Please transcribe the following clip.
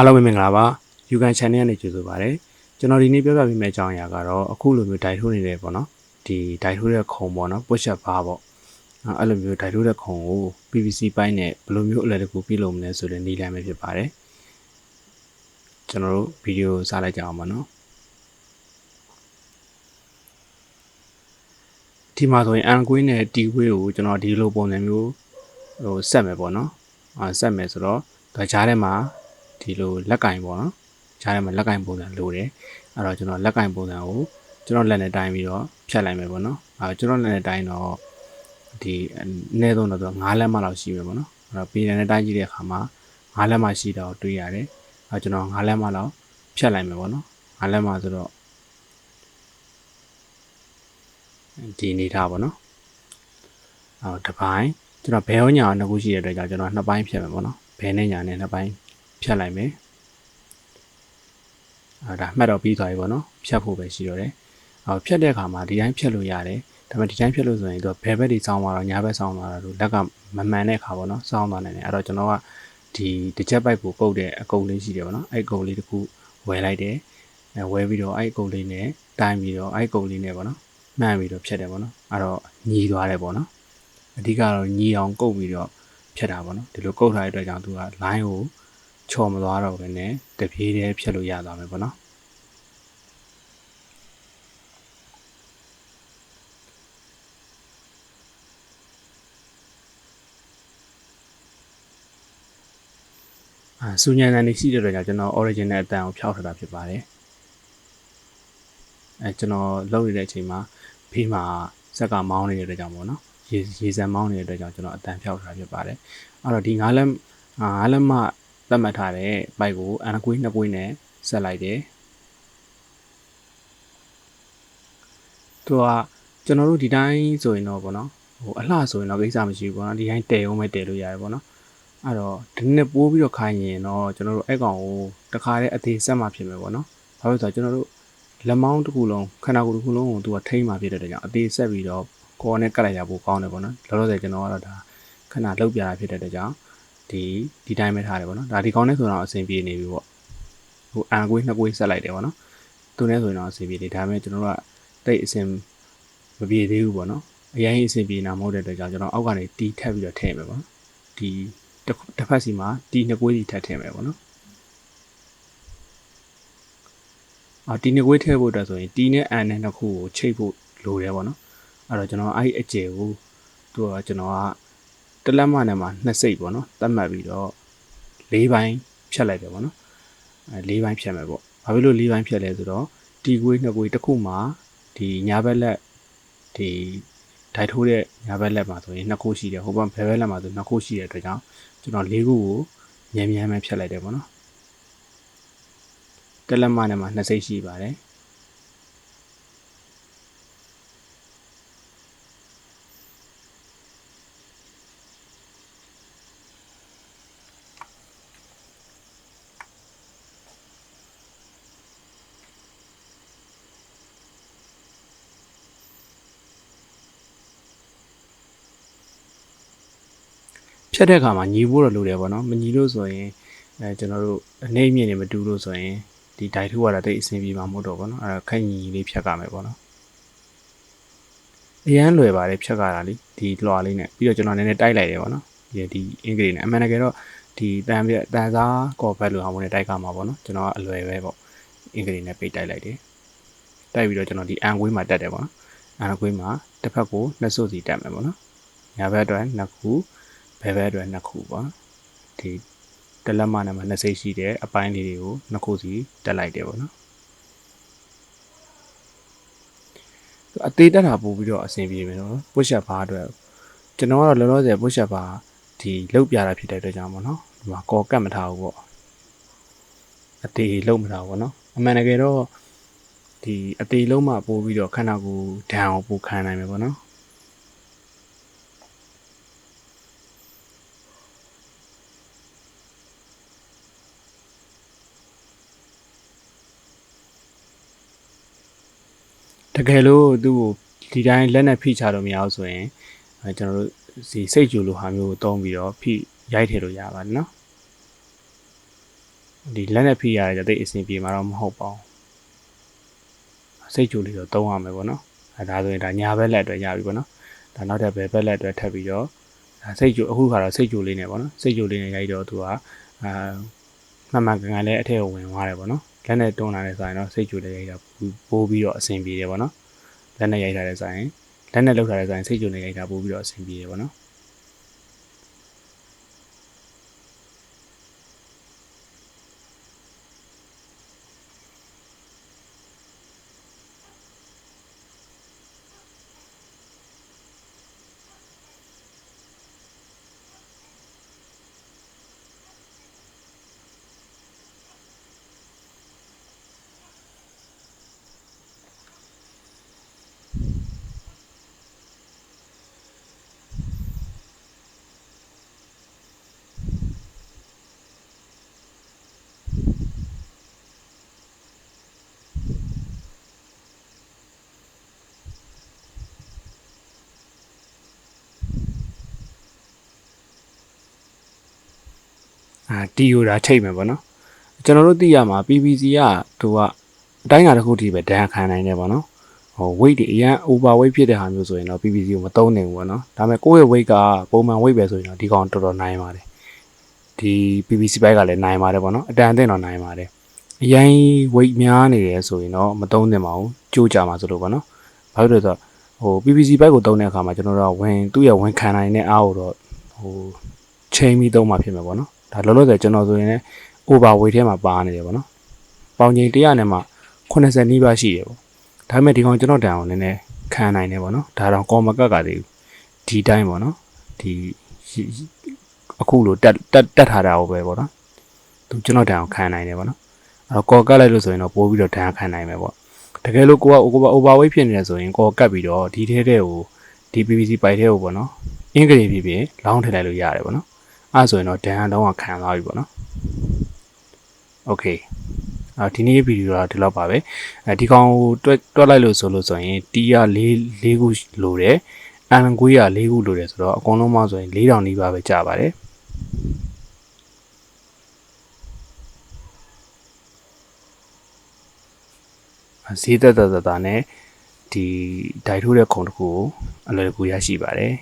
အားလုံးပဲမင်္ဂလာပါ Yugan Channel နဲ့ကြိုဆိုပါရစေကျွန်တော်ဒီနေ့ပြောပြပေးမယ့်အကြောင်းအရာကတော့အခုလိုမျိုးဒိုင်ထိုးနေတယ်ပေါ့နော်ဒီဒိုင်ထိုးတဲ့ခုံပေါ့နော် pushupbar ပေါ့အဲ့လိုမျိုးဒိုင်ထိုးတဲ့ခုံကို PVC Pipe နဲ့ဘယ်လိုမျိုးအလဲတကူပြုလုပ်မလဲဆိုတဲ့နည်းလမ်းပဲဖြစ်ပါတယ်ကျွန်တော်တို့ဗီဒီယိုစလိုက်ကြအောင်ပါနော်ဒီမှာဆိုရင်အန်ကွေးနဲ့တီကွေးကိုကျွန်တော်ဒီလိုပုံစံမျိုးဆက်မယ်ပေါ့နော်ဆက်မယ်ဆိုတော့ဒါကြားထဲမှာဒီလိုလက်ကင်ပေါ့နော်ကြားထဲမှာလက်ကင်ပုံစံလိုတယ်အဲ့တော့ကျွန်တော်လက်ကင်ပုံစံကိုကျွန်တော်လက်နဲ့တိုင်းပြီးတော့ဖြတ်လိုက်မယ်ပေါ့နော်ကျွန်တော်လက်နဲ့တိုင်းတော့ဒီအနည်းဆုံးတော့9လက်မှလောက်ရှိမယ်ပေါ့နော်အဲ့တော့ပြည်နယ်နဲ့တိုင်းကြည့်တဲ့အခါမှာ9လက်မှရှိတော့တွေ့ရတယ်ကျွန်တော်9လက်မှလောက်ဖြတ်လိုက်မယ်ပေါ့နော်9လက်မှဆိုတော့ဒီနေထားပေါ့နော်တစ်ပိုင်းကျွန်တော်ဘယ်ဟောညာနှစ်ခုရှိတဲ့အတွက်ကြောင့်ကျွန်တော်နှစ်ပိုင်းဖြတ်မယ်ပေါ့နော်ဘယ်နဲ့ညာနဲ့နှစ်ပိုင်းဖြတ်လိုက်မယ်ဒါမှတ်တော့ပြီးသွားပြီပေါ့နော်ဖြတ်ဖို့ပဲရှိတော့တယ်ဖြတ်တဲ့အခါမှာဒီတိုင်းဖြတ်လို့ရတယ်ဒါပေမဲ့ဒီတိုင်းဖြတ်လို့ဆိုရင်သူဘယ်ဘက်ဒီစောင်းသွားတော့ညာဘက်စောင်းသွားတာလို့လက်ကမမှန်တဲ့အခါပေါ့နော်စောင်းသွားနေတယ်အဲ့တော့ကျွန်တော်ကဒီတစ်ချက်ပိုက်ကိုကုတ်တဲ့အကုတ်လေးရှိတယ်ပေါ့နော်အဲ့ကုတ်လေးတစ်ခုဝယ်လိုက်တယ်ဝယ်ပြီးတော့အဲ့ကုတ်လေးနဲ့တိုင်းပြီးတော့အဲ့ကုတ်လေးနဲ့ပေါ့နော်မှန်ပြီးတော့ဖြတ်တယ်ပေါ့နော်အဲ့တော့ညီသွားတယ်ပေါ့နော်အဓိကတော့ညီအောင်ကုတ်ပြီးတော့ဖြတ်တာပေါ့နော်ဒီလိုကုတ်ထားတဲ့အတွက်ကြောင့်သူက line ကိုချော်မသွားတော့ဘဲနဲ့တပြေးတည်းဖြတ်လို့ရသွားမယ်ပေါ့နော်စူညံတန်နေရှိတဲ့အတွက်ကြောင့်ကျွန်တော် original အတန်ကိုဖျောက်ထားတာဖြစ်ပါတယ်ကျွန်တော်လုပ်နေတဲ့အချိန်မှာဖေးမှာစက်ကမောင်းနေတဲ့အတွက်ကြောင့်ပေါ့နော်ရေစံမောင်းနေတဲ့အတွက်ကြောင့်ကျွန်တော်အတန်ဖျောက်ထားတာဖြစ်ပါတယ်အဲ့တော့ဒီ9လက်မှသတ်မှတ်ထားတဲ့ပိုက်ကိုအန်ကွေး2ကွေးနဲ့ဆက်လိုက်တယ်သူကကျွန်တော်တို့ဒီတိုင်းဆိုရင်တော့ပေါ့နော်အလှဆိုရင်တော့ကိစ္စမရှိဘူးပေါ့နော်ဒီတိုင်းတည်အောင်ပဲတည်လို့ရတယ်ပေါ့နော်အဲ့တော့ဒီနေ့ပိုးပြီးတော့ခိုင်းရင်တော့ကျွန်တော်တို့အဲ့ကောင်ကိုတခါတည်းအသေးဆက်မှဖြစ်မယ်ပေါ့နော်ဘာလို့ဆိုတော့ကျွန်တော်တို့လက်မောင်းတစ်ခုလုံးခန္ဓာကိုယ်တစ်ခုလုံးကိုသူကထိမ့်မှဖြစ်တဲ့အတွက်ကြောင့်အသေးဆက်ပြီးတော့ကိုယ်နဲ့ကတ်လိုက်ရဖို့ကောင်းတယ်ပေါ့နော်လောလောဆယ်ကျွန်တော်ကတော့ဒါခဏလှုပ်ပြတာဖြစ်တဲ့အတွက်ကြောင့်ဒီတိုင်းပဲထားတယ်ပေါ့နော်ဒါဒီကောင်းနဲ့ဆိုတော့အဆင်ပြေနေပြီပေါ့အန်ကွေး2ကွေးဆက်လိုက်တယ်ပေါ့နော်သူနဲ့ဆိုရင်တော့အဆင်ပြေတယ်ဒါပေမဲ့ကျွန်တော်တို့ကတိတ်အဆင်မပြေသေးဘူးပေါ့နော်အရင်အဆင်ပြေနေတာမဟုတ်တဲ့အတွက်ကြောင့်ကျွန်တော်အောက်ကနေတီးထပ်ပြီးတော့ထည့်မယ်ပေါ့နော်ဒီတစ်ဖက်စီမှာတီး2ကွေးစီထပ်ထည့်မယ်ပေါ့နော်တီး2ကွေးထည့်ဖို့အတွက်ဆိုရင်တီးနဲ့အန်နဲ့နှစ်ခုကိုချိတ်ဖို့လိုတယ်ပေါ့နော်အဲ့တော့ကျွန်တော်အဲ့ဒီအကျယ်ကိုသူကကျွန်တော်ကတလက်မနဲ့မှာ2စိတ်ပေါ့နော်သတ်မှတ်ပြီးတော့4ပိုင်းဖြတ်လိုက်တယ်ပေါ့နော်4ပိုင်းဖြတ်မယ်ပေါ့ဘာဖြစ်လို့4ပိုင်းဖြတ်လဲဆိုတော့တီကွေး2ကွေးတစ်ခုမှာဒီညာဘက်လက်ဒီဒိုင်ထိုးတဲ့ညာဘက်လက်မှာဆိုရင်2ခုရှိတယ်ဟိုဘက်ဘယ်ဘက်လက်မှာဆို2ခုရှိတဲ့အတွက်ကြောင့်ကျွန်တော်4ခုကိုမြန်မြန်ပဲဖြတ်လိုက်တယ်ပေါ့နော်တလက်မနဲ့မှာ2စိတ်ရှိပါတယ်ဖြတ်တဲ့အခါမှာညီဖို့တော့လိုတယ်ပေါ့နော်မညီလို့ဆိုရင်ကျွန်တော်တို့အနေအမြင့်နေမတူလို့ဆိုရင်ဒီဒိုင်ထိုးရတာတိတ်အဆင်ပြေမှာမဟုတ်တော့ပေါ့နော်အဲ့ဒါခက်ညီလေးဖြတ်ကြမယ်ပေါ့နော်အရန်လွယ်ပါတယ်ဖြတ်ကြတာလေဒီလွှာလေးနဲ့ပြီးတော့ကျွန်တော်နည်းနည်းတိုက်လိုက်တယ်ပေါ့နော်ဒီအင်္ဂလိပ်နဲ့အမှန်တကယ်တော့ဒီတန်စားကော်ဖက်လိုအောင်ဝင်တိုက်ကြမှာပေါ့နော်ကျွန်တော်ကအလွယ်ပဲပေါ့အင်္ဂလိပ်နဲ့ပိတ်တိုက်လိုက်တယ်တိုက်ပြီးတော့ကျွန်တော်ဒီအန်ကွေးမှာတက်တယ်ပေါ့နော်အန်ကွေးမှာတစ်ဖက်ကို2စုစီတက်မယ်ပေါ့နော်ညာဘက်အတွက်2ခုဘယ်ဘက်အတွက်2ခုပေါ့ဒီတလက်မနဲ့မှာ2စိတ်ရှိတဲ့အပိုင်းလေးတွေကို2ခုစီတက်လိုက်တယ်ပေါ့နော်အသေးတက်တာပို့ပြီးတော့အဆင်ပြေမယ်နော် pushupbar အတွက်ကျွန်တော်ကတော့လောလောဆယ် pushupbar ဒီလုတ်ပြတာဖြစ်တဲ့အတွက်ကြောင့်ပေါ့နော်ဒီမှာကော်ကတ်မထားဘူးပေါ့အသေးလုတ်မထားဘူးပေါ့နော်အမှန်တကယ်တော့ဒီအသေးလုံးမှပို့ပြီးတော့ခန္ဓာကိုယ်ဒဏ်အောင်ပို့ခံနိုင်မယ်ပေါ့နော်တကယ်လို့သူ့ကိုဒီတိုင်းလက်နဲ့ဖိချလို့မရဘူးဆိုရင်ကျွန်တော်တို့ဒီစိတ်ကြိုလိုဟာမျိုးကိုတုံးပြီးတော့ဖိရိုက်ထည့်လို့ရပါတယ်နော် ဒီလက်နဲ့ဖိရတယ်တိတ်အဆင်ပြေမှာတော့မဟုတ်ပါဘူးစိတ်ကြိုလေးတော့သုံးရမယ်ပေါ့နော်ဒါဆိုရင်ဒါညာဘက်လက်အတွက်ရပြီပေါ့နော်ဒါနောက်ထပ်ဘယ်ဘက်လက်အတွက်ထပ်ပြီးတော့ဒါစိတ်ကြိုအခုခါတော့စိတ်ကြိုလေးနဲ့ပေါ့နော်စိတ်ကြိုလေးနဲ့ရိုက်တော့သူကမှန်မှန်ကန်ကန်လေးအထက်ကိုဝင်သွားတယ်ပေါ့နော်လက်နဲ့တွန်းလာတဲ့ဆိုင်တော့စိတ်ကြိုလေးရိုက်တာပိုးပြီးတော့အဆင်ပြေတယ်ပေါ့နော်လက်နဲ့ရိုက်ထားတဲ့ဆိုင်လက်နဲ့လောက်ထားတဲ့ဆိုင်စိတ်ကြိုလေးရိုက်တာပိုးပြီးတော့အဆင်ပြေတယ်ပေါ့နော်တီယိုတာထိတ်မယ်ပေါ့နော်ကျွန်တော်တို့သိရမှာ PVC ကသူကအတိုင်းအတာတစ်ခုတည်းပဲဒဏ်ခံနိုင်တယ်ပေါ့နော်ဟို weight တွေအရင် over weight ဖြစ်တဲ့ဟာမျိုးဆိုရင်တော့ PVC ကိုမသုံးနိုင်ဘူးပေါ့နော်ဒါပေမဲ့ကိုယ့်ရဲ့ weight ကပုံမှန် weight ပဲဆိုရင်တော့ဒီကောင်တော်တော်နိုင်ပါတယ်ဒီ PVC ဘက်ကလည်းနိုင်ပါတယ်ပေါ့နော်အတန်အသင့်တော့နိုင်ပါတယ်အရင် weight များနေတယ်ဆိုရင်တော့မသုံးသင့်ပါဘူးကြိုးကြမှာဆိုလို့ပေါ့နော်ဘာလို့လဲဆိုတော့ဟို PVC ဘက်ကိုသုံးတဲ့အခါမှာကျွန်တော်တို့ကသူ့ရဲ့ဝင်ခံနိုင်တဲ့အားကိုတော့ဟိုချိန်ပြီးသုံးမှဖြစ်မှာပေါ့နော်ဒါလောလောဆယ်ကျွန်တော်ဆိုရင်လည်း over weight ထဲမှာပါနေတယ်ပေါ့နော်ပေါင်ချိန်100နဲ့မှ80နီးပါးရှိတယ်ပေါ့ဒါပေမဲ့ဒီကောင်ကျွန်တော်တန်အောင်နည်းနည်းခံနိုင်တယ်ပေါ့နော်ဒါတော့ကော်မကတ်ကသေးဘူးဒီတိုင်းပေါ့နော်ဒီအခုလိုတက်ထားတာကိုပဲပေါ့နော်သူကျွန်တော်တန်အောင်ခံနိုင်တယ်ပေါ့နော်အဲ့တော့ကော်ကတ်လိုက်လို့ဆိုရင်တော့ပိုးပြီးတော့တန်ခံနိုင်မယ်ပေါ့တကယ်လို့ကိုက over weight ဖြစ်နေတယ်ဆိုရင်ကော်ကတ်ပြီးတော့ဒီထဲကိုဒီ PVC ပိုက်ထဲကိုပေါ့နော်အင်္ဂလိပ်ဖြစ်လောင်းထည့်လိုက်လို့ရတယ်ပေါ့နော်အဲ့ဆိုရင်တော့ဒန်တော့ခံသွားပြီပေါ့နော်โอเคဒီနေ့ဗီဒီယိုကဒီလောက်ပါပဲဒီကောင်ကိုတွက်လိုက်လို့ဆိုရင်တီးက၄ခုလိုတယ်အန်ကွေးက၄ခုလိုတယ်ဆိုတော့အကုန်လုံးမှဆိုရင်4000နီးပါးပဲကျပါတယ်ဈေးသက်နဲ့ဒီဒိုင်ထိုးတဲ့ခုံတစ်ခုကိုအလွယ်တကူရရှိပါတယ်